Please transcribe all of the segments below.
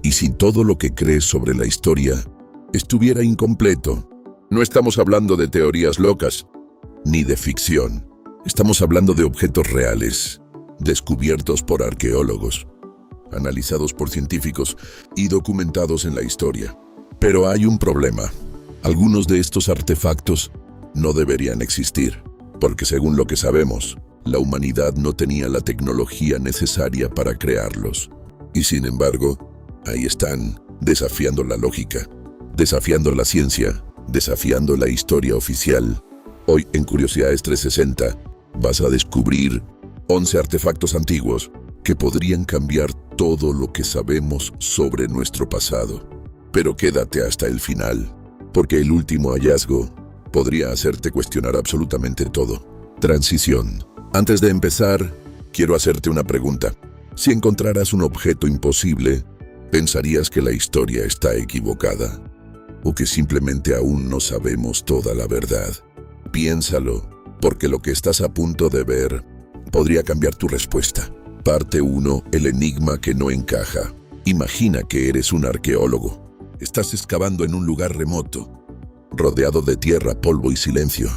¿Y si todo lo que crees sobre la historia estuviera incompleto? No estamos hablando de teorías locas, ni de ficción. Estamos hablando de objetos reales, descubiertos por arqueólogos, analizados por científicos y documentados en la historia. Pero hay un problema. Algunos de estos artefactos no deberían existir, porque según lo que sabemos, la humanidad no tenía la tecnología necesaria para crearlos. Y sin embargo, ahí están, desafiando la lógica, desafiando la ciencia, desafiando la historia oficial. Hoy en Curiosidades 360 vas a descubrir 11 artefactos antiguos que podrían cambiar todo lo que sabemos sobre nuestro pasado. Pero quédate hasta el final, porque el último hallazgo podría hacerte cuestionar absolutamente todo. Transición. Antes de empezar, quiero hacerte una pregunta. Si encontraras un objeto imposible, ¿pensarías que la historia está equivocada? ¿O que simplemente aún no sabemos toda la verdad? Piénsalo, porque lo que estás a punto de ver podría cambiar tu respuesta. Parte 1. El enigma que no encaja. Imagina que eres un arqueólogo. Estás excavando en un lugar remoto, rodeado de tierra, polvo y silencio.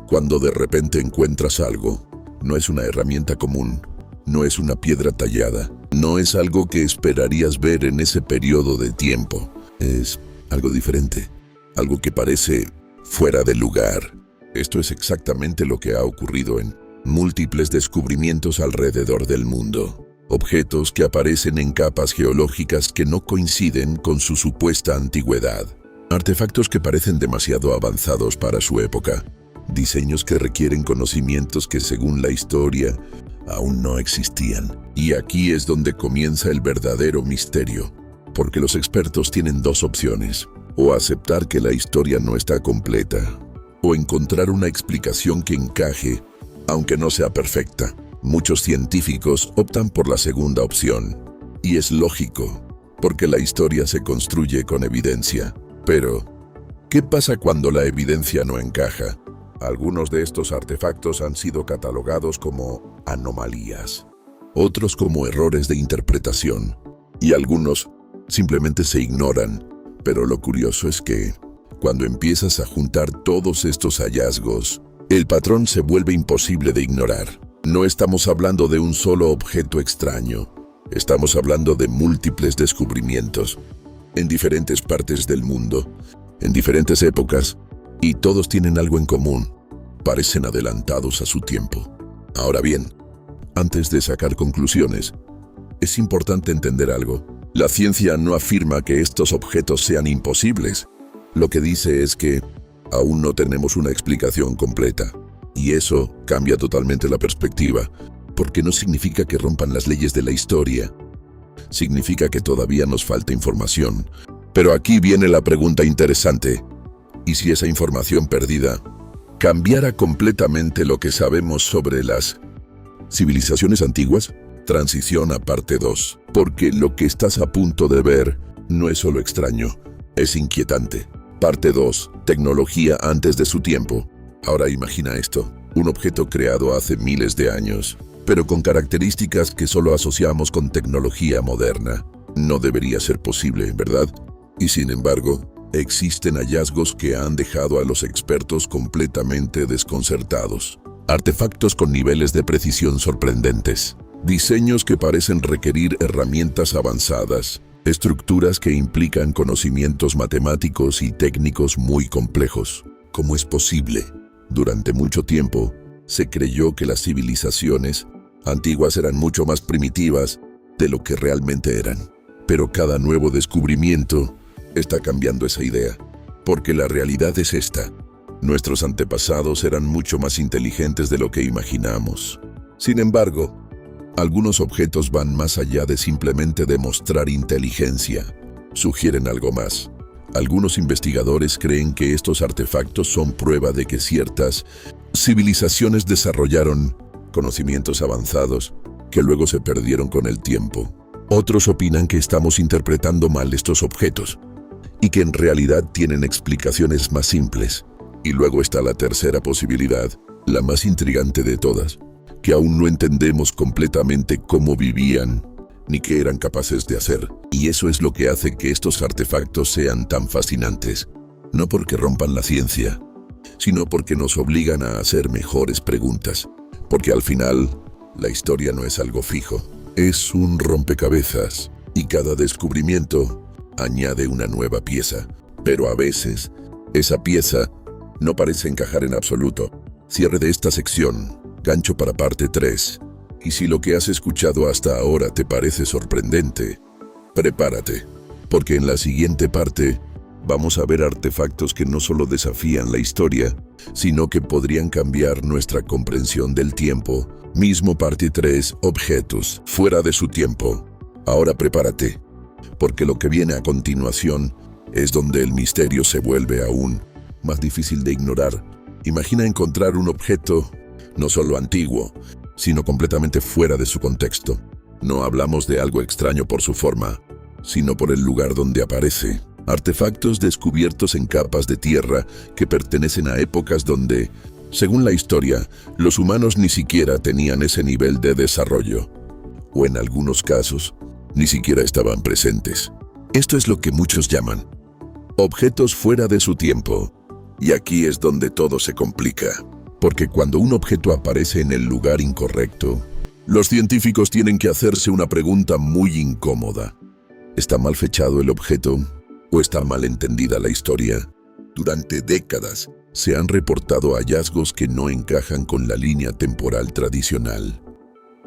Cuando de repente encuentras algo, no es una herramienta común, no es una piedra tallada, no es algo que esperarías ver en ese periodo de tiempo. Es algo diferente, algo que parece fuera de lugar. Esto es exactamente lo que ha ocurrido en múltiples descubrimientos alrededor del mundo. Objetos que aparecen en capas geológicas que no coinciden con su supuesta antigüedad. Artefactos que parecen demasiado avanzados para su época. Diseños que requieren conocimientos que según la historia aún no existían. Y aquí es donde comienza el verdadero misterio. Porque los expertos tienen dos opciones. O aceptar que la historia no está completa, o encontrar una explicación que encaje, aunque no sea perfecta. Muchos científicos optan por la segunda opción. Y es lógico, porque la historia se construye con evidencia. Pero, ¿qué pasa cuando la evidencia no encaja? Algunos de estos artefactos han sido catalogados como anomalías, otros como errores de interpretación, y algunos simplemente se ignoran. Pero lo curioso es que, cuando empiezas a juntar todos estos hallazgos, el patrón se vuelve imposible de ignorar. No estamos hablando de un solo objeto extraño. Estamos hablando de múltiples descubrimientos en diferentes partes del mundo, en diferentes épocas, y todos tienen algo en común. Parecen adelantados a su tiempo. Ahora bien, antes de sacar conclusiones, es importante entender algo. La ciencia no afirma que estos objetos sean imposibles. Lo que dice es que aún no tenemos una explicación completa. Y eso cambia totalmente la perspectiva, porque no significa que rompan las leyes de la historia. Significa que todavía nos falta información. Pero aquí viene la pregunta interesante. ¿Y si esa información perdida cambiara completamente lo que sabemos sobre las civilizaciones antiguas? Transición a parte 2. Porque lo que estás a punto de ver no es solo extraño, es inquietante. Parte 2. Tecnología antes de su tiempo. Ahora imagina esto, un objeto creado hace miles de años, pero con características que solo asociamos con tecnología moderna. No debería ser posible, ¿verdad? Y sin embargo, existen hallazgos que han dejado a los expertos completamente desconcertados. Artefactos con niveles de precisión sorprendentes. Diseños que parecen requerir herramientas avanzadas. Estructuras que implican conocimientos matemáticos y técnicos muy complejos. ¿Cómo es posible? Durante mucho tiempo, se creyó que las civilizaciones antiguas eran mucho más primitivas de lo que realmente eran. Pero cada nuevo descubrimiento está cambiando esa idea, porque la realidad es esta. Nuestros antepasados eran mucho más inteligentes de lo que imaginamos. Sin embargo, algunos objetos van más allá de simplemente demostrar inteligencia. Sugieren algo más. Algunos investigadores creen que estos artefactos son prueba de que ciertas civilizaciones desarrollaron conocimientos avanzados que luego se perdieron con el tiempo. Otros opinan que estamos interpretando mal estos objetos y que en realidad tienen explicaciones más simples. Y luego está la tercera posibilidad, la más intrigante de todas, que aún no entendemos completamente cómo vivían ni qué eran capaces de hacer. Y eso es lo que hace que estos artefactos sean tan fascinantes. No porque rompan la ciencia, sino porque nos obligan a hacer mejores preguntas. Porque al final, la historia no es algo fijo, es un rompecabezas. Y cada descubrimiento añade una nueva pieza. Pero a veces, esa pieza no parece encajar en absoluto. Cierre de esta sección, gancho para parte 3. Y si lo que has escuchado hasta ahora te parece sorprendente, prepárate, porque en la siguiente parte vamos a ver artefactos que no solo desafían la historia, sino que podrían cambiar nuestra comprensión del tiempo. Mismo parte 3, objetos fuera de su tiempo. Ahora prepárate, porque lo que viene a continuación es donde el misterio se vuelve aún más difícil de ignorar. Imagina encontrar un objeto no solo antiguo, sino completamente fuera de su contexto. No hablamos de algo extraño por su forma, sino por el lugar donde aparece. Artefactos descubiertos en capas de tierra que pertenecen a épocas donde, según la historia, los humanos ni siquiera tenían ese nivel de desarrollo. O en algunos casos, ni siquiera estaban presentes. Esto es lo que muchos llaman objetos fuera de su tiempo. Y aquí es donde todo se complica. Porque cuando un objeto aparece en el lugar incorrecto, los científicos tienen que hacerse una pregunta muy incómoda. ¿Está mal fechado el objeto? ¿O está mal entendida la historia? Durante décadas se han reportado hallazgos que no encajan con la línea temporal tradicional.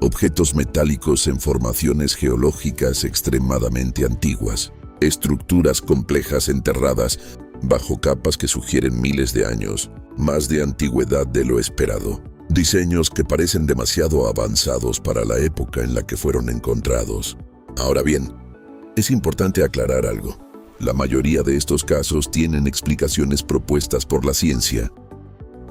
Objetos metálicos en formaciones geológicas extremadamente antiguas. Estructuras complejas enterradas bajo capas que sugieren miles de años, más de antigüedad de lo esperado. Diseños que parecen demasiado avanzados para la época en la que fueron encontrados. Ahora bien, es importante aclarar algo. La mayoría de estos casos tienen explicaciones propuestas por la ciencia.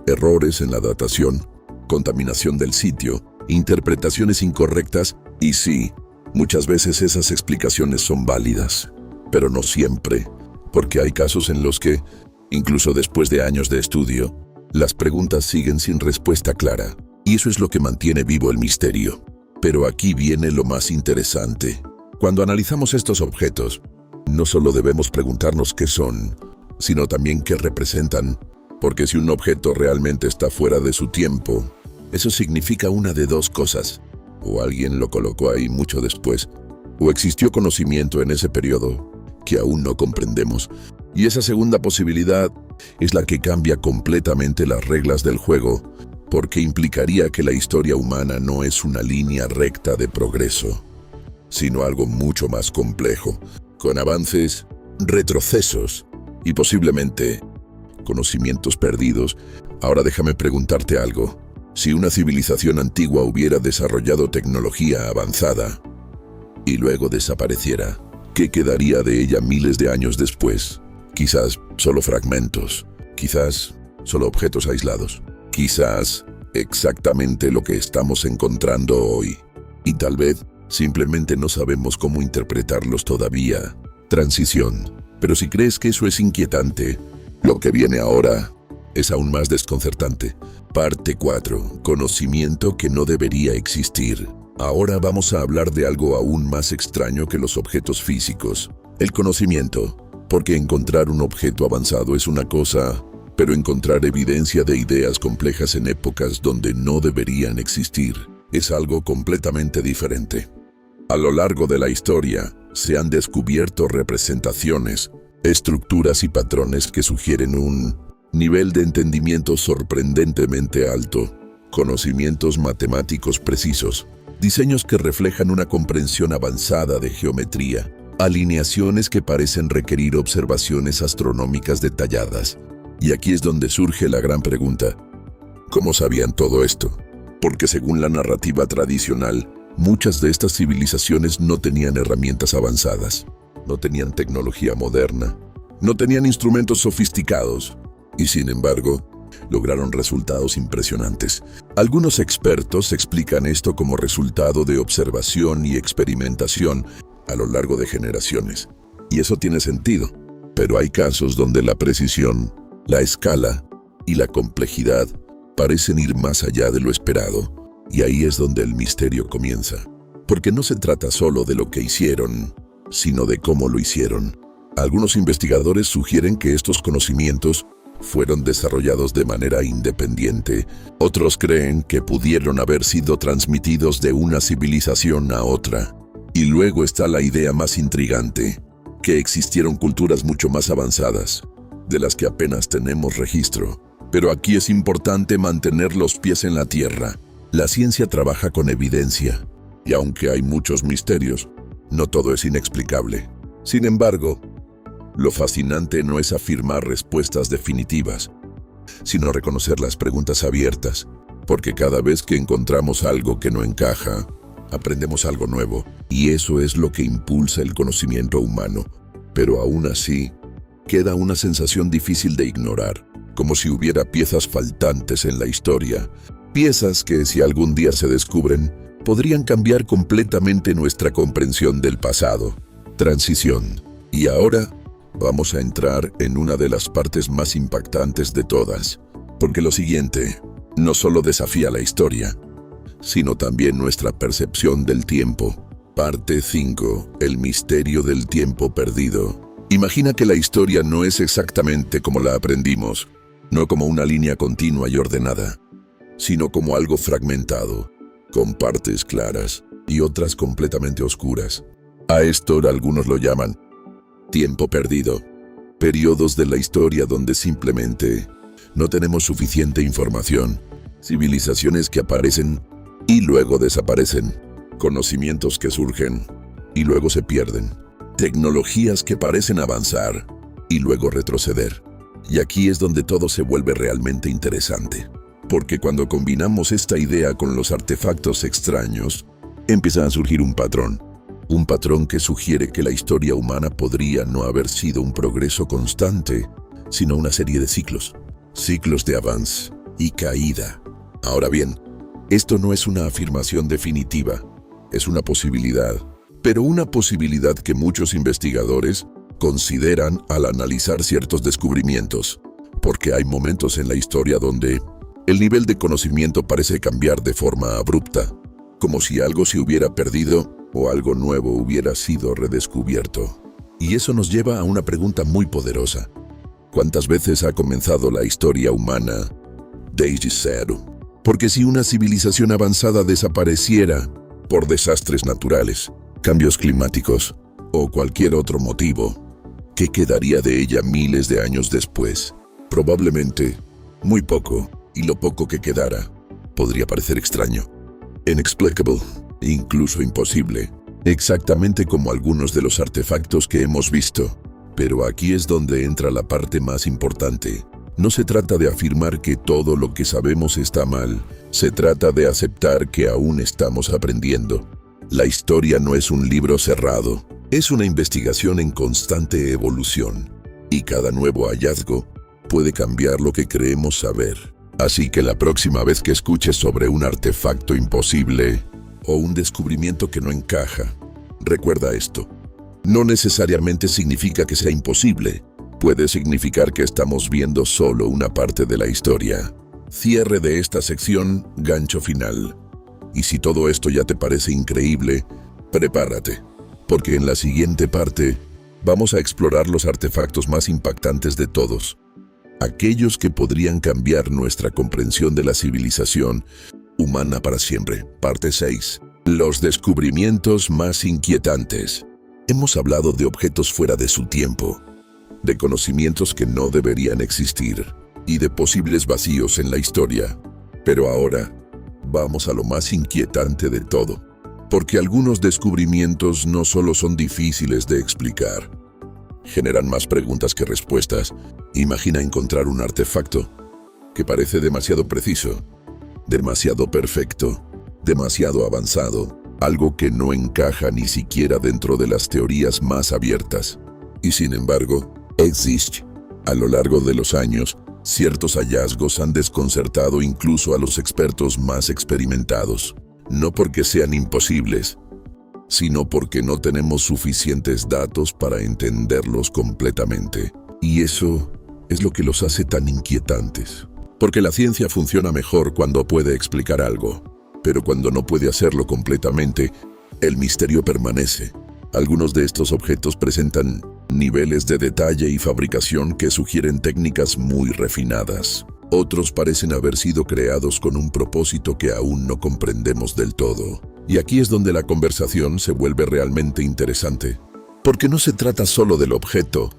Errores en la datación, contaminación del sitio, interpretaciones incorrectas y sí, muchas veces esas explicaciones son válidas, pero no siempre, porque hay casos en los que, incluso después de años de estudio, las preguntas siguen sin respuesta clara, y eso es lo que mantiene vivo el misterio. Pero aquí viene lo más interesante. Cuando analizamos estos objetos, no solo debemos preguntarnos qué son, sino también qué representan, porque si un objeto realmente está fuera de su tiempo, eso significa una de dos cosas. O alguien lo colocó ahí mucho después, o existió conocimiento en ese periodo que aún no comprendemos. Y esa segunda posibilidad es la que cambia completamente las reglas del juego, porque implicaría que la historia humana no es una línea recta de progreso, sino algo mucho más complejo, con avances, retrocesos y posiblemente conocimientos perdidos. Ahora déjame preguntarte algo. Si una civilización antigua hubiera desarrollado tecnología avanzada y luego desapareciera, ¿qué quedaría de ella miles de años después? Quizás solo fragmentos, quizás solo objetos aislados, quizás exactamente lo que estamos encontrando hoy. Y tal vez simplemente no sabemos cómo interpretarlos todavía. Transición. Pero si crees que eso es inquietante, lo que viene ahora es aún más desconcertante. Parte 4. Conocimiento que no debería existir. Ahora vamos a hablar de algo aún más extraño que los objetos físicos. El conocimiento. Porque encontrar un objeto avanzado es una cosa, pero encontrar evidencia de ideas complejas en épocas donde no deberían existir es algo completamente diferente. A lo largo de la historia, se han descubierto representaciones, estructuras y patrones que sugieren un nivel de entendimiento sorprendentemente alto, conocimientos matemáticos precisos, diseños que reflejan una comprensión avanzada de geometría, alineaciones que parecen requerir observaciones astronómicas detalladas. Y aquí es donde surge la gran pregunta: ¿cómo sabían todo esto? Porque según la narrativa tradicional, muchas de estas civilizaciones no tenían herramientas avanzadas, no tenían tecnología moderna, no tenían instrumentos sofisticados, y sin embargo, lograron resultados impresionantes. Algunos expertos explican esto como resultado de observación y experimentación a lo largo de generaciones. Y eso tiene sentido, pero hay casos donde la precisión, la escala y la complejidad parecen ir más allá de lo esperado, y ahí es donde el misterio comienza. Porque no se trata solo de lo que hicieron, sino de cómo lo hicieron. Algunos investigadores sugieren que estos conocimientos fueron desarrollados de manera independiente. Otros creen que pudieron haber sido transmitidos de una civilización a otra. Y luego está la idea más intrigante, que existieron culturas mucho más avanzadas, de las que apenas tenemos registro. Pero aquí es importante mantener los pies en la tierra. La ciencia trabaja con evidencia, y aunque hay muchos misterios, no todo es inexplicable. Sin embargo, lo fascinante no es afirmar respuestas definitivas, sino reconocer las preguntas abiertas, porque cada vez que encontramos algo que no encaja, aprendemos algo nuevo, y eso es lo que impulsa el conocimiento humano. Pero aún así, queda una sensación difícil de ignorar, como si hubiera piezas faltantes en la historia, piezas que, si algún día se descubren, podrían cambiar completamente nuestra comprensión del pasado. Transición. Y ahora vamos a entrar en una de las partes más impactantes de todas, porque lo siguiente no solo desafía la historia, sino también nuestra percepción del tiempo. Parte 5. El misterio del tiempo perdido. Imagina que la historia no es exactamente como la aprendimos, no como una línea continua y ordenada, sino como algo fragmentado, con partes claras y otras completamente oscuras. A esto algunos lo llaman tiempo perdido. Periodos de la historia donde simplemente no tenemos suficiente información. Civilizaciones que aparecen y luego desaparecen. Conocimientos que surgen y luego se pierden. Tecnologías que parecen avanzar y luego retroceder. Y aquí es donde todo se vuelve realmente interesante. Porque cuando combinamos esta idea con los artefactos extraños, empieza a surgir un patrón. Un patrón que sugiere que la historia humana podría no haber sido un progreso constante, sino una serie de ciclos. Ciclos de avance y caída. Ahora bien, esto no es una afirmación definitiva, es una posibilidad. Pero una posibilidad que muchos investigadores consideran al analizar ciertos descubrimientos. Porque hay momentos en la historia donde el nivel de conocimiento parece cambiar de forma abrupta, como si algo se hubiera perdido o algo nuevo hubiera sido redescubierto. Y eso nos lleva a una pregunta muy poderosa. ¿Cuántas veces ha comenzado la historia humana desde cero? Porque si una civilización avanzada desapareciera por desastres naturales, cambios climáticos o cualquier otro motivo, ¿qué quedaría de ella miles de años después? Probablemente muy poco. Y lo poco que quedara podría parecer extraño, inexplicable, incluso imposible, exactamente como algunos de los artefactos que hemos visto. Pero aquí es donde entra la parte más importante. No se trata de afirmar que todo lo que sabemos está mal, se trata de aceptar que aún estamos aprendiendo. La historia no es un libro cerrado, es una investigación en constante evolución, y cada nuevo hallazgo puede cambiar lo que creemos saber. Así que la próxima vez que escuches sobre un artefacto imposible o un descubrimiento que no encaja, recuerda esto. No necesariamente significa que sea imposible, puede significar que estamos viendo solo una parte de la historia. Cierre de esta sección, gancho final. Y si todo esto ya te parece increíble, prepárate, porque en la siguiente parte vamos a explorar los artefactos más impactantes de todos. Aquellos que podrían cambiar nuestra comprensión de la civilización humana para siempre. Parte 6. Los descubrimientos más inquietantes. Hemos hablado de objetos fuera de su tiempo, de conocimientos que no deberían existir y de posibles vacíos en la historia. Pero ahora vamos a lo más inquietante de todo, porque algunos descubrimientos no solo son difíciles de explicar, generan más preguntas que respuestas. Imagina encontrar un artefacto que parece demasiado preciso, demasiado perfecto, demasiado avanzado, algo que no encaja ni siquiera dentro de las teorías más abiertas. Y sin embargo, existe. A lo largo de los años, ciertos hallazgos han desconcertado incluso a los expertos más experimentados, no porque sean imposibles, sino porque no tenemos suficientes datos para entenderlos completamente. Y eso es lo que los hace tan inquietantes. Porque la ciencia funciona mejor cuando puede explicar algo, pero cuando no puede hacerlo completamente, el misterio permanece. Algunos de estos objetos presentan niveles de detalle y fabricación que sugieren técnicas muy refinadas. Otros parecen haber sido creados con un propósito que aún no comprendemos del todo. Y aquí es donde la conversación se vuelve realmente interesante. Porque no se trata solo del objeto,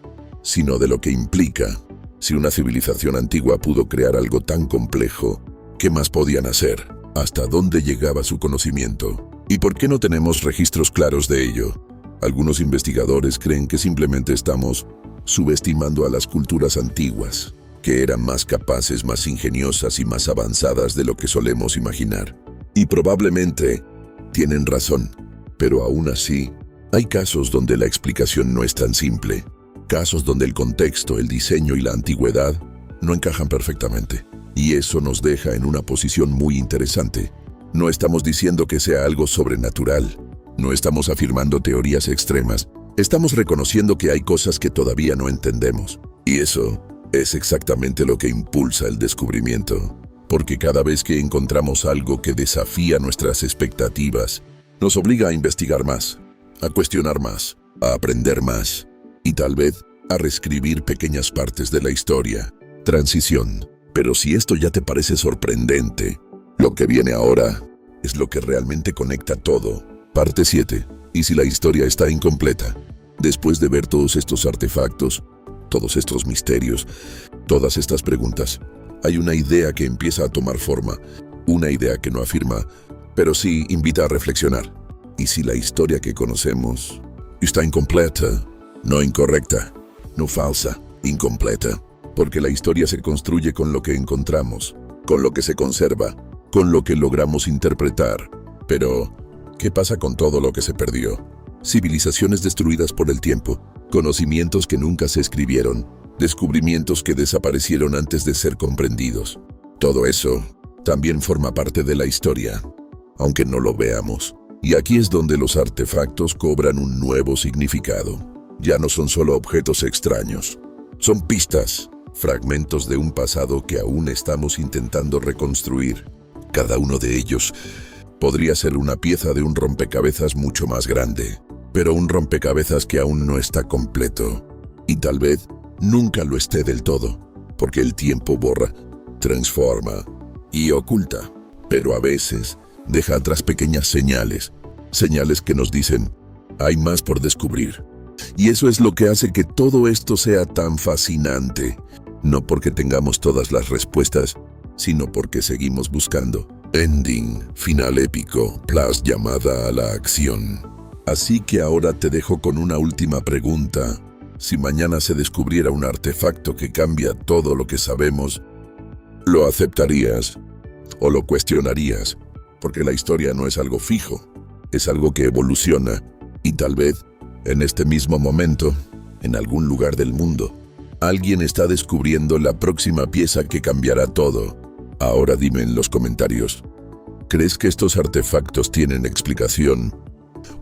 sino de lo que implica. Si una civilización antigua pudo crear algo tan complejo, ¿qué más podían hacer? ¿Hasta dónde llegaba su conocimiento? ¿Y por qué no tenemos registros claros de ello? Algunos investigadores creen que simplemente estamos subestimando a las culturas antiguas, que eran más capaces, más ingeniosas y más avanzadas de lo que solemos imaginar. Y probablemente tienen razón, pero aún así, hay casos donde la explicación no es tan simple. Casos donde el contexto, el diseño y la antigüedad no encajan perfectamente. Y eso nos deja en una posición muy interesante. No estamos diciendo que sea algo sobrenatural. No estamos afirmando teorías extremas. Estamos reconociendo que hay cosas que todavía no entendemos. Y eso es exactamente lo que impulsa el descubrimiento. Porque cada vez que encontramos algo que desafía nuestras expectativas, nos obliga a investigar más, a cuestionar más, a aprender más y tal vez a reescribir pequeñas partes de la historia. Transición. Pero si esto ya te parece sorprendente, lo que viene ahora es lo que realmente conecta todo. Parte 7. ¿Y si la historia está incompleta? Después de ver todos estos artefactos, todos estos misterios, todas estas preguntas, hay una idea que empieza a tomar forma, una idea que no afirma, pero sí invita a reflexionar. ¿Y si la historia que conocemos está incompleta? No incorrecta, no falsa, incompleta. Porque la historia se construye con lo que encontramos, con lo que se conserva, con lo que logramos interpretar. Pero, ¿qué pasa con todo lo que se perdió? Civilizaciones destruidas por el tiempo, conocimientos que nunca se escribieron, descubrimientos que desaparecieron antes de ser comprendidos. Todo eso también forma parte de la historia, aunque no lo veamos. Y aquí es donde los artefactos cobran un nuevo significado. Ya no son solo objetos extraños, son pistas, fragmentos de un pasado que aún estamos intentando reconstruir. Cada uno de ellos podría ser una pieza de un rompecabezas mucho más grande, pero un rompecabezas que aún no está completo. Y tal vez nunca lo esté del todo, porque el tiempo borra, transforma y oculta. Pero a veces deja atrás pequeñas señales que nos dicen, hay más por descubrir. Y eso es lo que hace que todo esto sea tan fascinante. No porque tengamos todas las respuestas, sino porque seguimos buscando. Ending, final épico, plus llamada a la acción. Así que ahora te dejo con una última pregunta. Si mañana se descubriera un artefacto que cambia todo lo que sabemos, ¿lo aceptarías o lo cuestionarías? Porque la historia no es algo fijo, es algo que evoluciona. Y tal vez, en este mismo momento, en algún lugar del mundo, alguien está descubriendo la próxima pieza que cambiará todo. Ahora dime en los comentarios, ¿crees que estos artefactos tienen explicación?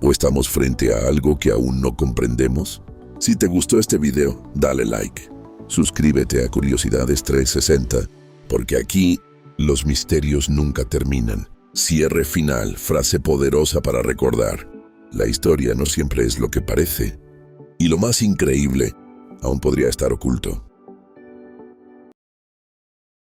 ¿O estamos frente a algo que aún no comprendemos? Si te gustó este video, dale like. Suscríbete a Curiosidades 360, porque aquí los misterios nunca terminan. Cierre final, frase poderosa para recordar. La historia no siempre es lo que parece. Y lo más increíble, aún podría estar oculto.